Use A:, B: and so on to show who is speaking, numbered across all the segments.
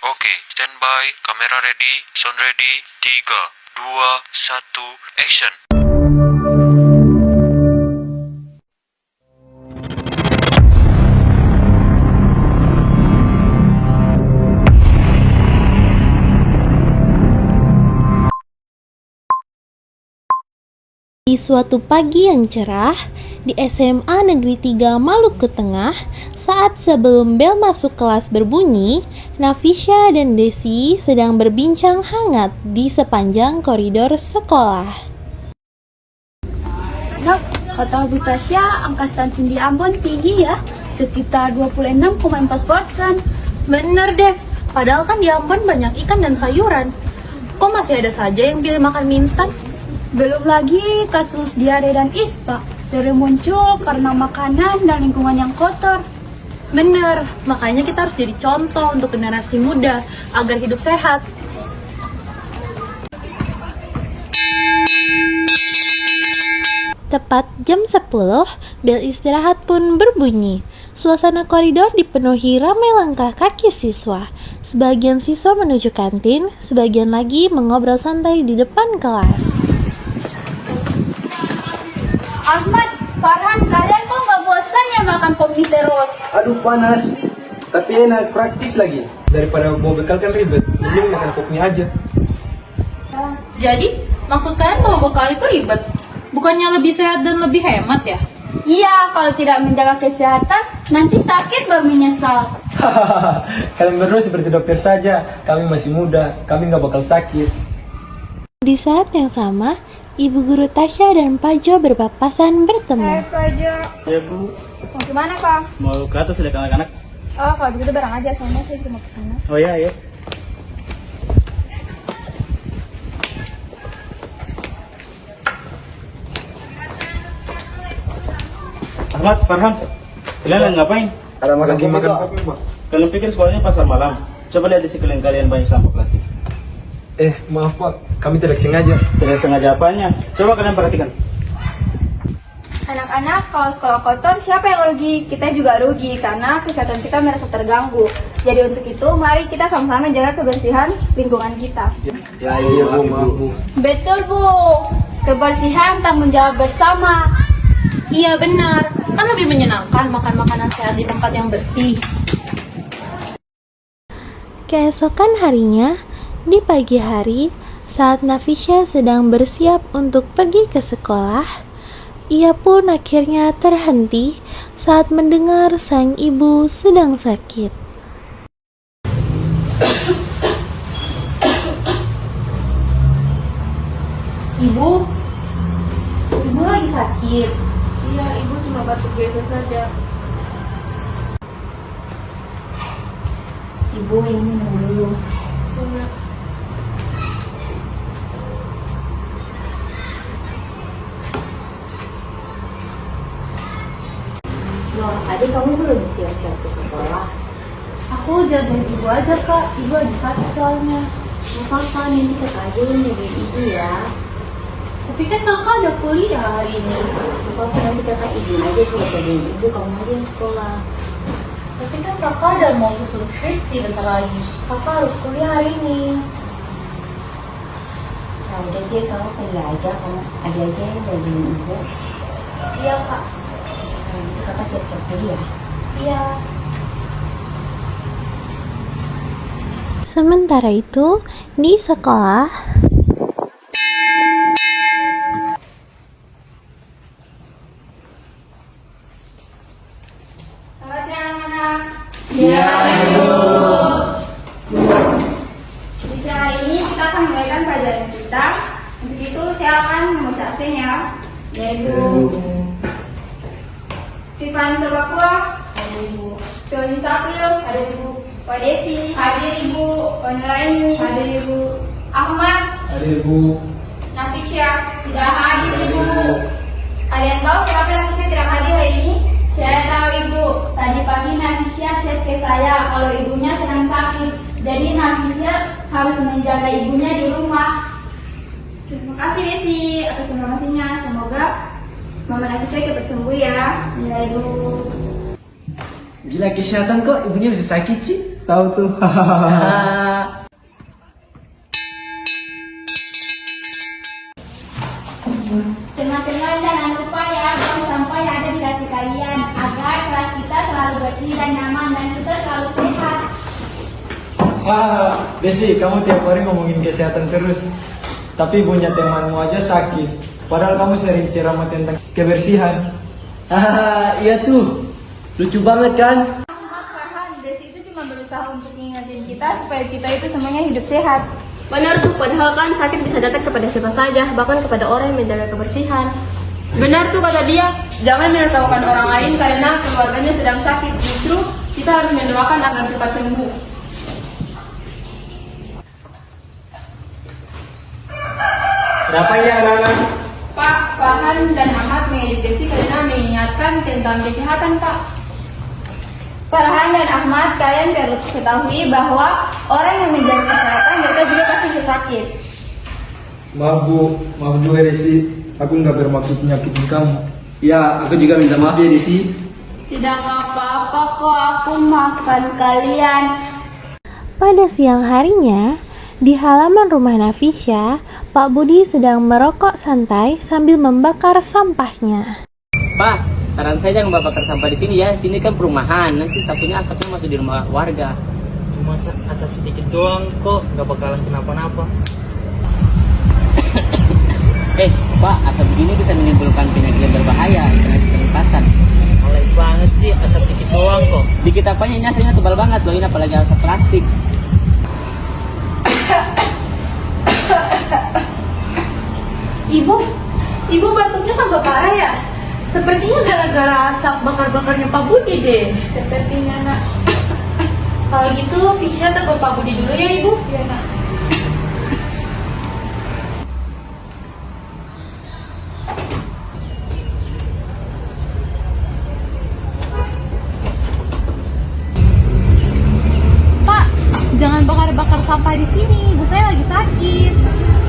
A: Oke, standby, kamera ready, sound ready, 3, 2, 1, action.
B: Di suatu pagi yang cerah, di SMA Negeri 3 Maluku Tengah, saat sebelum bel masuk kelas berbunyi, Nafisha dan Desi sedang berbincang hangat di sepanjang koridor sekolah.
C: Nak, kata Bu Tasya, angka stunting di Ambon tinggi ya, sekitar 26,4%.
D: Bener Des, padahal kan di Ambon banyak ikan dan sayuran. Kok masih ada saja yang pilih makan mie instan?
C: Belum lagi kasus diare dan ispa, sering muncul karena makanan dan lingkungan yang kotor.
D: Bener, makanya kita harus jadi contoh untuk generasi muda agar hidup sehat.
B: Tepat jam 10, bel istirahat pun berbunyi. Suasana koridor dipenuhi ramai langkah kaki siswa. Sebagian siswa menuju kantin, sebagian lagi mengobrol santai di depan kelas.
C: Ahmad, Farhan, kalian kok nggak bosan ya makan pop mie terus?
E: Aduh panas, tapi enak, praktis lagi. Daripada bawa bekal kan ribet, mending makan pop mie aja.
D: Jadi, maksud kalian bawa bekal itu ribet? Bukannya lebih sehat dan lebih hemat ya?
C: Iya, kalau tidak menjaga kesehatan, nanti sakit baru menyesal.
E: Kalian berdua seperti dokter saja, kami masih muda, kami nggak bakal sakit.
B: Di saat yang sama, Ibu Guru Tasya dan Pak Jo berpapasan bertemu.
C: Pajo.
E: Ya Bu,
C: Mau kemana, Pak?
E: mau ke atas lihat anak-anak.
C: Oh, kalau begitu bareng aja, soalnya saya juga mau ke sana.
E: Oh ya, ya.
F: Ahmad, Farhan, kalian lagi ngapain?
E: Ada makan
F: Lagi
E: makan
F: makan.
E: kopi Pak.
F: Kalian pikir sekolahnya pasar malam? Coba lihat di sekeliling kalian banyak sampah plastik.
E: Maaf Pak, kami tidak sengaja.
F: Tidak sengaja apanya? Coba kalian perhatikan.
C: Anak-anak, kalau sekolah kotor, siapa yang rugi? Kita juga rugi, karena kesehatan kita merasa terganggu. Jadi untuk itu, mari kita sama-sama jaga kebersihan lingkungan kita.
E: Ya iya Bu, maaf Bu.
C: Betul, Bu. Kebersihan tanggung jawab bersama.
D: Iya benar, kan lebih menyenangkan makan makanan sehat di tempat yang bersih.
B: Keesokan harinya, di pagi hari, saat Nafisha sedang bersiap untuk pergi ke sekolah, ia pun akhirnya terhenti saat mendengar sang ibu sedang sakit.
D: Ibu lagi sakit. Iya, ibu cuma batuk biasa saja.
C: Ibu ini minum dulu. Loh, adik kamu belum siap-siap ke sekolah?
D: Aku jagain ibu aja kak, ibu lagi sakit soalnya.
C: Gak apa-apa, nanti kakak aja yang jagain ibu ya.
D: Tapi kan kakak ada kuliah hari ini.
C: Gak apa-apa, nanti kakak izin aja buat jagain ibu, kamu aja yang sekolah.
D: Tapi kan kakak ada mau susun skripsi bentar lagi. Kakak harus kuliah hari ini.
C: Ya udah deh, kamu pergi aja, kamu aja yang jagain ibu.
D: Iya kak.
C: Nanti kakak siap-siap pergi ya.
D: Iya.
B: Sementara itu, di sekolah,
C: akan memulaikan pelajaran kita. Untuk itu saya akan membaca absennya. Ya Ibu. Tiffany Sorbakua. Hadir Ibu. Fioli Sapril. Hadir Ibu. Pak Desi. Hadir Ibu. Pak Nuraini. Hadir Ibu. Ahmad.
E: Hadir Bu.
C: Nafisya. Tidak hadir Ibu. Ada yang tahu kenapa Nafisya tidak hadir hari ini? Saya tahu Ibu. Tadi pagi Nafisya chat ke saya kalau ibunya sedang sakit. Jadi Nafisya harus menjaga ibunya di rumah. Terima kasih Desi atas informasinya. Semoga Mama Nafisya cepat sembuh ya. Ya Ibu.
E: Gila kesehatan kok ibunya bisa sakit sih? Tahu tuh.
C: Teman-teman jangan lupa ya buang sampah yang ada di kaki kalian agar kelas kita selalu bersih dan nyaman dan kita selalu sehat.
E: Desi, kamu tiap hari ngomongin kesehatan terus. Tapi punya temanmu aja sakit. Padahal kamu sering ceramah tentang kebersihan. Iya tuh. Lucu banget kan?
C: Farhan, Desi itu cuma berusaha untuk ngingetin kita supaya kita itu semuanya hidup sehat.
D: Benar tuh, padahal kan sakit bisa datang kepada siapa saja, bahkan kepada orang yang menjaga kebersihan.
C: Benar tuh kata dia, jangan menertawakan orang lain karena keluarganya sedang sakit. Justru kita harus mendoakan agar cepat sembuh.
E: Kenapa ya anak-anak?
C: Pak, Farhan dan Ahmad mengejek Desi karena mengingatkan tentang kesehatan Pak. Farhan dan Ahmad, kalian perlu ketahui bahwa orang yang menjaga kesehatan mereka juga pasti bisa sakit.
E: Maaf Bu, maaf juga Desi. Aku nggak bermaksud menyakitin kamu.
F: Ya, aku juga minta maaf ya Desi.
C: Tidak apa-apa kok, aku maafkan kalian.
B: Pada siang harinya, di halaman rumah Nafisya, Pak Budi sedang merokok santai sambil membakar sampahnya.
G: Pak, saran saya jangan bakar sampah di sini ya. Sini kan perumahan, nanti takutnya asapnya masuk di rumah warga.
F: Cuma asap sedikit doang kok, nggak bakalan kenapa-napa.
G: Pak, asap begini bisa menimbulkan penyakit yang berbahaya, penyakit pernapasan.
F: Males banget sih, asap dikit doang kok.
G: Dikit apanya, ini asapnya tebal banget loh, ini apalagi asap plastik.
D: Ibu batuknya tambah parah ya? Sepertinya gara-gara asap bakar-bakarnya Pak Budi deh.
C: Sepertinya nak.
D: Kalau gitu, Fisya tegur Pak Budi dulu ya Ibu.
C: Ya nak.
D: Pak, jangan bakar-bakar sampah di sini. Ibu saya lagi sakit.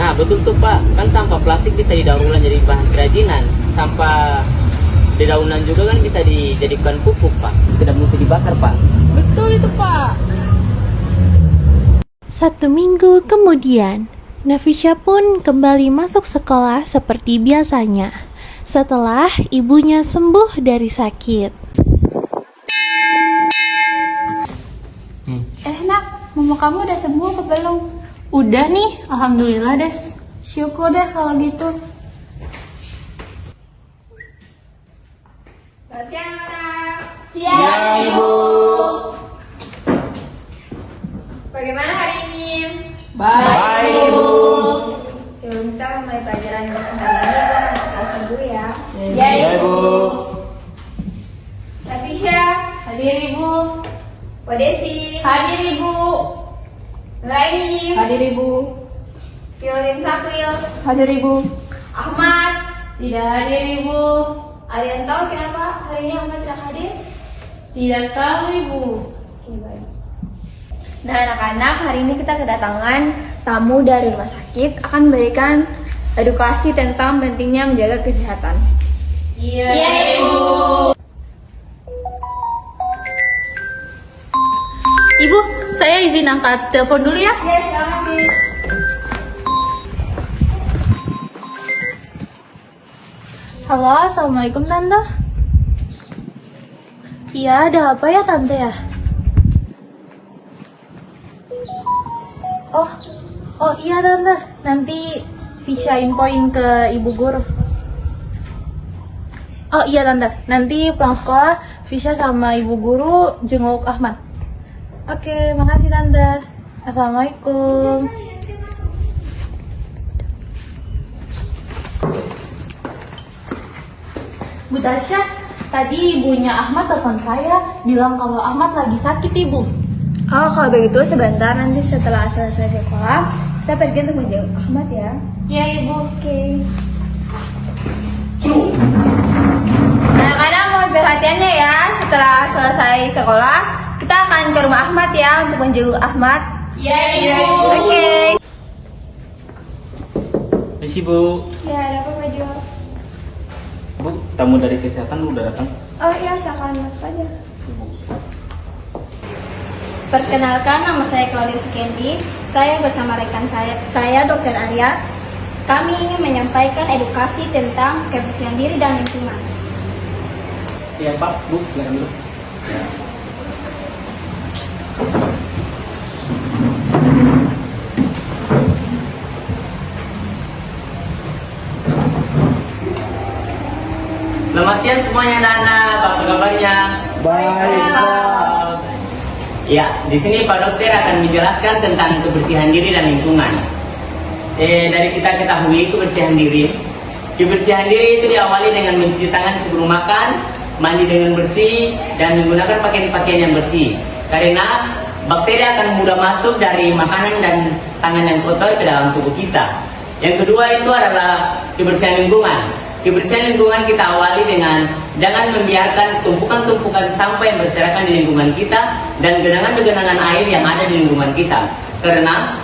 G: Nah, betul tuh Pak, kan sampah plastik bisa didaur ulang jadi bahan kerajinan. Sampah dedaunan juga kan bisa dijadikan pupuk Pak. Tidak mesti dibakar Pak.
D: Betul itu Pak.
B: 1 minggu kemudian, Nafisya pun kembali masuk sekolah seperti biasanya. Setelah ibunya sembuh dari sakit.
C: Nak, mama kamu udah sembuh apa belum?
D: Udah nih, alhamdulillah Des.
C: Syukur deh kalau gitu. Selamat siang, anak. Siang, Ibu. Bagaimana hari ini?
D: Baik, Ibu.
C: Sebelum kita mulai pelajaran di hari ini, Ibu akan berusaha sembuh ya.
D: Ya, Ibu.
C: Nafisya, hadir Ibu. Pak Desi,
D: Hadir Ibu.
C: Nuraini,
D: Hadir Ibu.
C: Fiolin Sakril,
D: Hadir Ibu.
C: Ahmad.
D: Tidak hadir Ibu.
C: Ada yang tahu kenapa hari ini Ahmad tidak hadir?
D: Tidak tahu Ibu.
C: Oke, baik. Nah anak-anak, hari ini kita kedatangan tamu dari rumah sakit akan memberikan edukasi tentang pentingnya menjaga kesehatan.
D: Iya,
C: Ibu.
D: Ibu, saya izin angkat telepon dulu ya.
C: Yes, selamat Miss.
D: Halo, assalamualaikum Tante. Iya, ada apa ya Tante ya? Oh iya Tante, nanti Fisya infoin ke ibu guru. Oh iya Tante, nanti pulang sekolah Fisya sama ibu guru jenguk Ahmad. Oke, makasih Tante. Assalamualaikum. Bu Tasya, tadi ibunya Ahmad telepon saya, bilang kalau Ahmad lagi sakit, Ibu.
C: Oh, kalau begitu sebentar nanti setelah selesai sekolah, kita pergi untuk menjenguk Ahmad ya.
D: Ya, Ibu.
C: Oke. Anak-anak mohon perhatiannya ya, setelah selesai sekolah, kita akan ke rumah Ahmad ya untuk menjenguk Ahmad.
D: Ya, Ibu.
C: Oke.
G: Misi Bu.
C: Ya, ada apa Pak Jo?
G: Bu, tamu dari kesehatan udah datang.
C: Oh iya, silakan masuk aja.
H: Perkenalkan, nama saya Claudia Sukendi. Saya bersama rekan saya Dr. Arya. Kami ingin menyampaikan edukasi tentang kebersihan diri dan lingkungan.
G: Ya Pak, Bu, silakan dulu. Selamat siang semuanya anak-anak, apa kabarnya?
E: Baik, Pak.
G: Ya, di sini Pak Dokter akan menjelaskan tentang kebersihan diri dan lingkungan. Dari kita ketahui kebersihan diri itu diawali dengan mencuci tangan sebelum makan, mandi dengan bersih, dan menggunakan pakaian-pakaian yang bersih. Karena bakteri akan mudah masuk dari makanan dan tangan yang kotor ke dalam tubuh kita. Yang kedua itu adalah kebersihan lingkungan. Kebersihan lingkungan kita awali dengan jangan membiarkan tumpukan-tumpukan sampah yang berserakan di lingkungan kita dan genangan-genangan air yang ada di lingkungan kita. Karena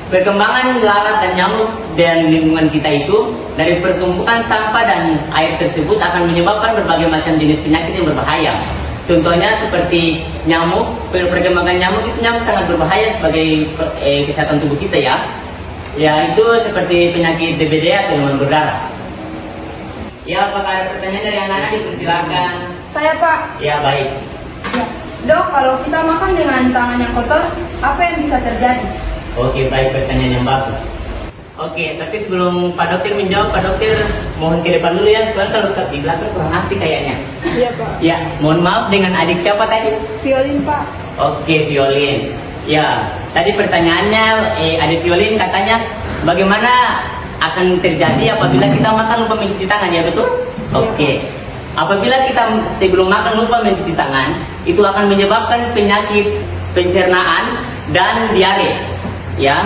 G: perkembangan lalat dan nyamuk dan lingkungan kita itu dari pertumpukan sampah dan air tersebut akan menyebabkan berbagai macam jenis penyakit yang berbahaya. Contohnya seperti nyamuk, perkembangan nyamuk itu nyamuk sangat berbahaya sebagai kesehatan tubuh kita ya. Ya itu seperti penyakit DBD atau demam berdarah. Ya, apakah ada pertanyaan dari anak-anak? Dipersilakan.
C: Saya Pak.
G: Ya, baik.
C: Ya. Dok, kalau kita makan dengan tangan yang kotor, apa yang bisa terjadi?
G: Oke, baik, pertanyaan yang bagus. Oke, tapi sebelum Pak Dokter menjawab, Pak Dokter mohon ke depan dulu ya, soalnya kalau tetap di belakang kurang asik kayaknya.
C: Iya Pak.
G: Ya, mohon maaf dengan adik siapa tadi?
C: Violin Pak.
G: Oke, Violin. Ya, tadi pertanyaannya, adik Violin katanya bagaimana akan terjadi apabila kita makan lupa mencuci tangan, ya betul? Oke. Apabila kita sebelum makan lupa mencuci tangan, itu akan menyebabkan penyakit pencernaan dan diare. Ya,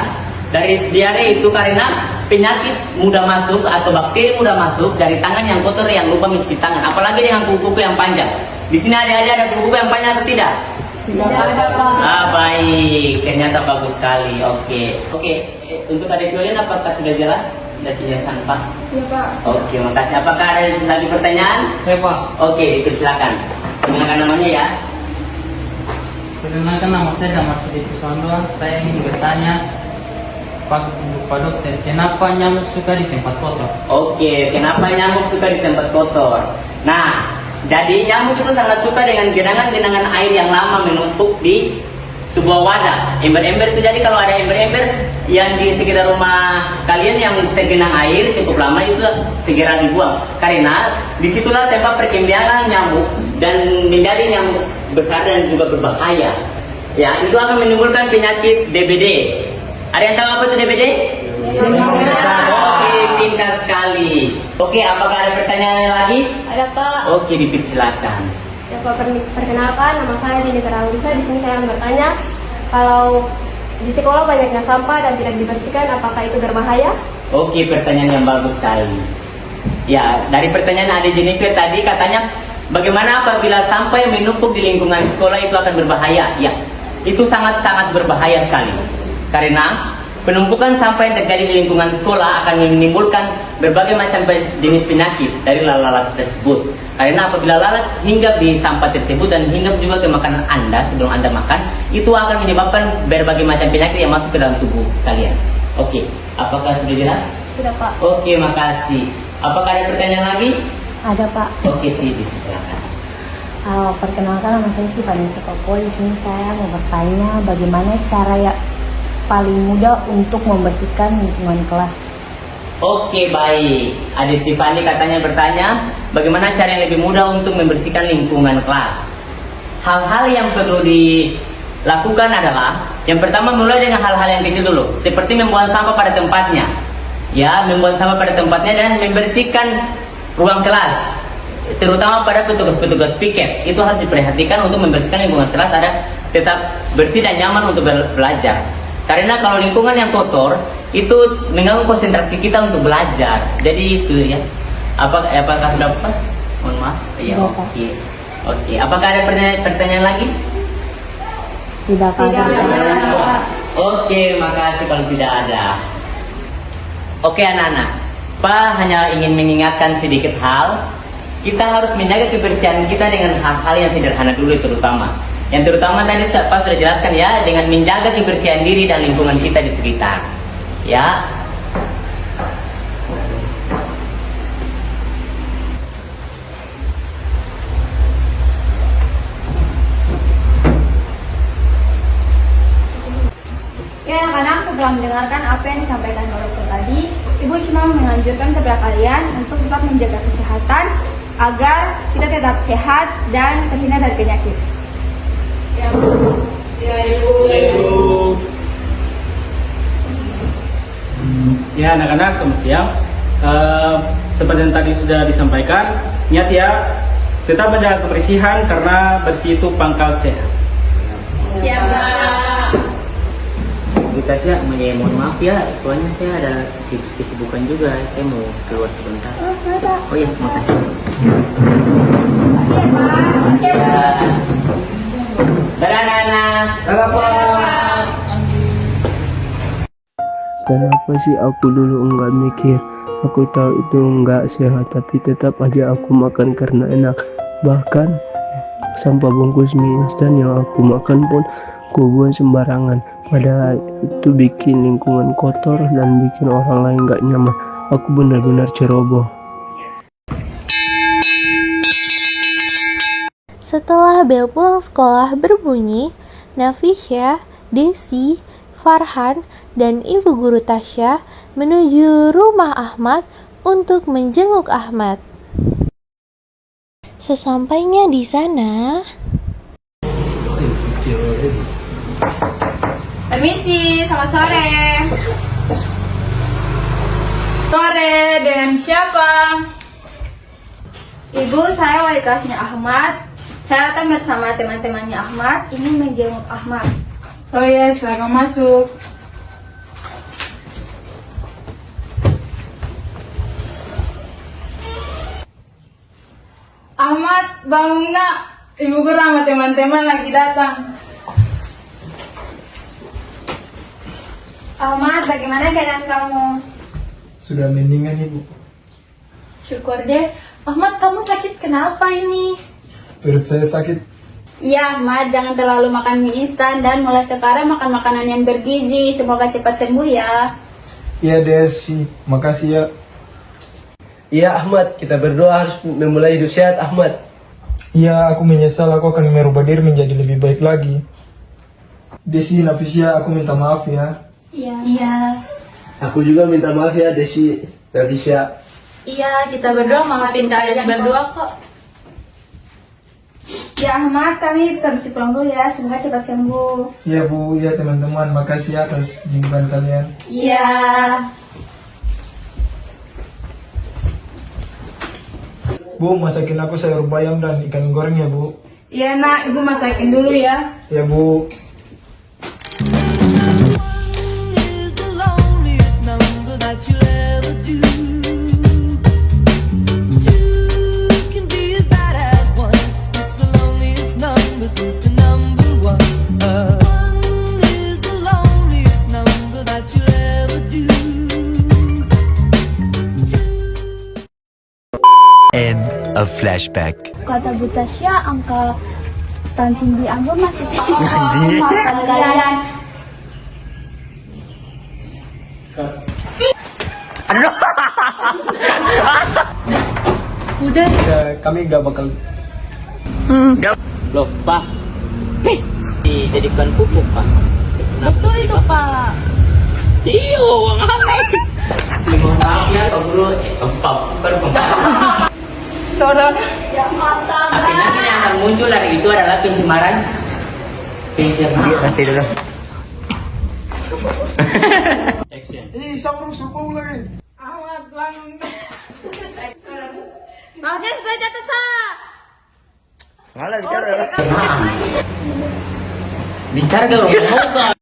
G: dari diare itu karena penyakit mudah masuk atau bakteri mudah masuk dari tangan yang kotor yang lupa mencuci tangan. Apalagi dengan kuku-kuku yang panjang. Di sini ada kuku-kuku yang panjang atau tidak?
C: Tidak ada Pak.
G: Ah, baik, ternyata bagus sekali. Oke. Untuk adik Violin apakah sudah jelas dari penjelasan Pak?
C: Iya Pak.
G: Oke, makasih. Apakah ada lagi pertanyaan?
E: Saya Pak.
G: Oke, dipersilakan. Perkenalkan namanya ya.
I: Perkenalkan, nama saya Damar Sidik Kusondoan. Saya ingin bertanya Pak Dokter, kenapa nyamuk suka di tempat kotor?
G: Oke, kenapa nyamuk suka di tempat kotor? Nah, jadi nyamuk itu sangat suka dengan genangan-genangan air yang lama menumpuk di sebuah wadah. Ember-ember itu, jadi kalau ada ember-ember yang di sekitar rumah kalian yang tergenang air cukup lama, itu segera dibuang. Karena disitulah tempat perkembangan nyamuk dan menjadi nyamuk besar dan juga berbahaya. Ya, itu akan menimbulkan penyakit DBD. Ada yang tahu apa itu DBD? Oke, pintar sekali. Oke, apakah ada pertanyaan lagi?
C: Ada Pak.
G: Oke, dipersilakan.
C: Ya Pak, perkenalkan, nama saya Dini Terawisa. Di sini saya bertanya, kalau di sekolah banyaknya sampah dan tidak dibersihkan, apakah itu berbahaya?
G: Oke, pertanyaan yang bagus sekali. Ya, dari pertanyaan Ade Jennifer tadi katanya, bagaimana apabila sampah yang menumpuk di lingkungan sekolah itu akan berbahaya? Ya, itu sangat-sangat berbahaya sekali. Karena penumpukan sampah yang terjadi di lingkungan sekolah akan menimbulkan berbagai macam jenis penyakit dari lalat tersebut. Karena apabila lalat hinggap di sampah tersebut dan hinggap juga ke makanan Anda sebelum Anda makan, itu akan menyebabkan berbagai macam penyakit yang masuk ke dalam tubuh kalian. Oke, apakah sudah jelas?
C: Sudah Pak.
G: Oke, makasih. Apakah ada pertanyaan lagi?
J: Ada Pak.
G: Oke, sih, silakan.
J: Perkenalkan, nama saya Stefani Sutopo. Di sini saya mau bertanya bagaimana cara yang paling mudah untuk membersihkan lingkungan kelas.
G: Oke, baik. Adik Stefani katanya bertanya, bagaimana cara yang lebih mudah untuk membersihkan lingkungan kelas? Hal-hal yang perlu dilakukan adalah, yang pertama mulai dengan hal-hal yang kecil dulu, seperti membuang sampah pada tempatnya. Ya, membuang sampah pada tempatnya dan membersihkan ruang kelas. terutama pada petugas-petugas piket itu harus diperhatikan untuk membersihkan lingkungan kelas ada tetap bersih dan nyaman untuk belajar. Karena kalau lingkungan yang kotor itu mengganggu konsentrasi kita untuk belajar. Jadi itu ya. Apakah sudah pas? Mohon maaf. Ya, oke. Oke. Apakah ada pertanyaan lagi?
J: Tidak ada.
G: Oke, makasih kalau tidak ada. Oke anak-anak, Pak hanya ingin mengingatkan sedikit hal. Kita harus menjaga kebersihan kita dengan hal-hal yang sederhana dulu terutama. Yang terutama tadi Pak sudah jelaskan ya, dengan menjaga kebersihan diri dan lingkungan kita di sekitar. Ya.
C: Ya anak-anak, setelah mendengarkan apa yang disampaikan oleh dokter tadi, Ibu cuma menganjurkan kepada kalian untuk tetap menjaga kesehatan agar kita tetap sehat dan terhindar dari penyakit. Ya Bu. Ya Ibu.
F: Ya anak-anak, selamat siang. Seperti yang tadi sudah disampaikan, niat ya tetap menjaga kebersihan karena bersih itu pangkal sehat.
C: Ya Pak.
G: Kita sih mohon maaf ya, soalnya saya ada kesibukan juga, saya mau keluar sebentar. Oh iya, makasih.
C: Makasih ya Pak. Makasih ya Pak.
G: Dadah anak-anak.
K: Kenapa sih aku dulu enggak mikir? Aku tahu itu enggak sehat, tapi tetap aja aku makan karena enak. Bahkan sampah bungkus mie instan yang aku makan pun aku buang sembarangan. Padahal itu bikin lingkungan kotor dan bikin orang lain gak nyaman. Aku benar-benar ceroboh.
B: Setelah bel pulang sekolah berbunyi, Nafisya, Desi, Farhan, dan Ibu Guru Tasya menuju rumah Ahmad untuk menjenguk Ahmad. Sesampainya di sana,
C: Permisi, selamat sore.
D: Sore, dengan siapa?
C: Ibu, saya wali kelasnya Ahmad. Saya akan bersama teman-temannya Ahmad ingin menjenguk Ahmad.
D: Oh ya, silakan masuk. Ahmad, bangun nak. Ibu guru sama teman-teman lagi datang.
C: Ahmad, bagaimana keadaan kamu?
E: Sudah mendingan Ibu.
D: Syukur deh. Ahmad, kamu sakit kenapa ini?
E: Perut saya sakit.
C: Iya Ahmad, jangan terlalu makan mie instan dan mulai sekarang makan makanan yang bergizi. Semoga cepat sembuh ya.
E: Iya Desi, makasih ya.
K: Iya Ahmad, kita berdua harus memulai hidup sehat Ahmad.
E: Iya, aku menyesal, aku akan merubah diri menjadi lebih baik lagi. Desi, Nafisya, aku minta maaf ya.
D: Iya.
K: Aku juga minta maaf ya Desi, Nafisya.
D: Iya, kita berdua maafin kalian berdua kok.
C: Ya Ahmad, kami permisi pulang dulu ya. Semoga cepat sembuh.
E: Iya Bu, iya teman-teman, makasih atas jengkukan kalian.
C: Iya.
E: Bu, masakin aku sayur bayam dan ikan goreng ya Bu.
D: Iya nak, ibu masakin dulu ya.
E: Ya Bu.
L: End of flashback.
H: Kata Bu Tasya, angka stunting di Ambon masih tinggi.
L: Tinggi.
H: Maafkan kalian.
D: Udah.
E: Ya, kami gak bakal.
G: Loh, Pak. Dijadikan pupuk, Pak.
D: Betul itu Pak.
G: Iyo, uang halal. Mohon maaf ya, Pak Guru.
D: Saudara.
C: Ya astaga.
G: Penyakit yang akan muncul dari itu adalah pencemaran.
K: Kasih dulu.
E: Sabruk, sumpah lagi.
D: Ahmad bangun.
C: Maksudnya supaya catat saya.
E: Malah bicara.
G: Bicara dong.